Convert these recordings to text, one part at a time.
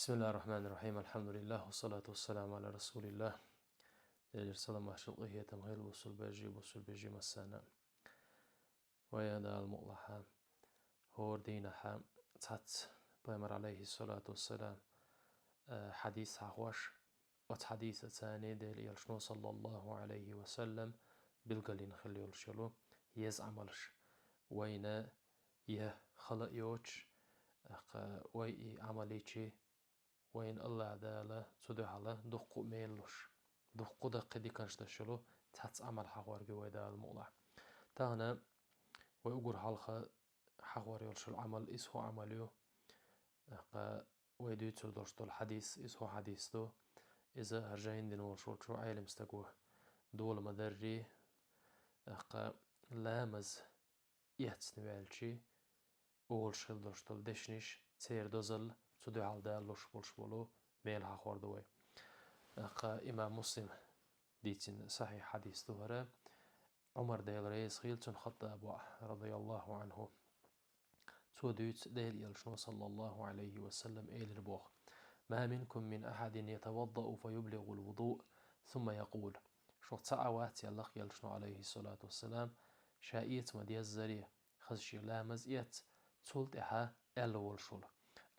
بسم الله الرحمن الرحيم. الحمد لله والصلاة والسلام على رسول الله. دير سلام عشر هي تمغيل وصل بيجي مسانا ويا دا المؤلحة هور دينها تات بيمر عليه الصلاة والسلام حديث عواش وتحديث ثاني ديل يلشنو صلى الله عليه وسلم بالقلين خلي يلشلو يز عملش وين يه خلق يوش وي عمليتي وين الله عدالة تدعى دقو ميلوش دقو دقي دي كانشتشلو تحت عمل حوار جويدا الموضع تانا ويقول حلقة حوار يلش العمل إسهو عمليو ويدو تدرشتو الحديث إسهو حديثتو إذا هرجين دين ورشولشو عالم استقوه دول مدري لامز يهتسنوالشي أول شل درشتو الدشنش تير دوزل تدعى دالوش بولشبولو ميل حوار دوي إمام مسلم ديتين صحيح حديث ظهره عمر ديل رئيس خيلتن خطاب رضي الله عنه توديت ديل يلشنو صلى الله عليه وسلم إيل البوخ ما منكم من أحد يتوضأ فيبلغ الوضوء ثم يقول شو تعوات يلخ يلشنو عليه الصلاة والسلام شائيت مدي الزريه خزشي لامز إيت تلتها ألول شل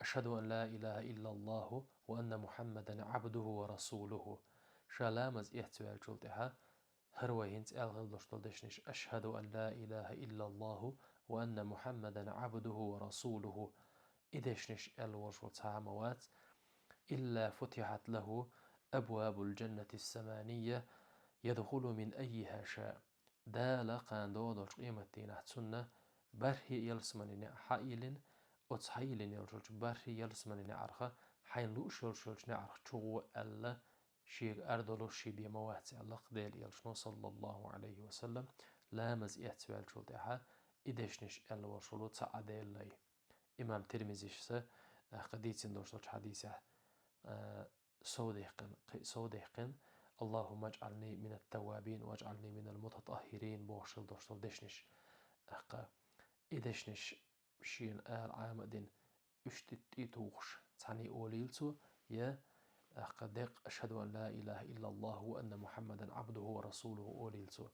أشهد أن لا إله إلا الله وأن محمدا عبده ورسوله شلامز إحتوال جلتها هروهنت ألغل دشتلدشنش أشهد أن لا إله إلا الله وأن محمدا عبده ورسوله إدشنش الورشو تعموات إلا فتحت له أبواب الجنة السمانية يدخل من أيها شاء دال قاندو دور قيمة نحتسنة برهي يلسمن حائل وتحيل يلجلج برهي يلسمن عرخة حين لوش يلجلج نعرخ شو ألا شيء أردلو شي بيموات الله قديل يلشنو صلى الله عليه وسلم لامز إحتوال جلدها إدشنش ألا وشلو تعديل لي إمام ترمزيش قديتين دورشلج حديثة صوديقن اللهم اجعلني من التوابين واجعلني من المتطهرين بوشل دورشل دشنش إدشنش شين عامدين اشتت إتوخش تعني أوليلتو يا دق أشهد أن لا إله إلا الله وأن محمدا عبده ورسوله أوليلتو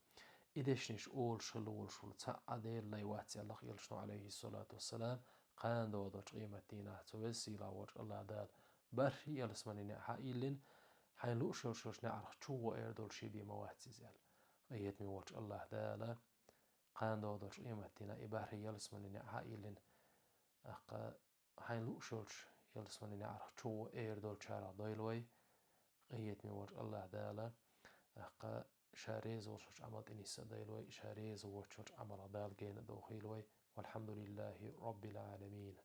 إدشنش أول شل تعديل لا يواتي الله يلشنو عليه الصلاة والسلام قان دودج قيمة دينه توسي لا وجه الله دال برهي يلسمني حائلين حين لوش نعرف شو ايردول شي بي مواتي زال ايت مي وجه الله دال قان دودج قيمة دينه برهي يلسمني حائلين حين لوش يلسمني نعرف شو ايردول شارع دويلوي ايت مي وجه الله دال شاريز وشوش عمل إنيسا دايلوي شاريز وشوش عمل دال جين دوخيلوي والحمد لله رب العالمين.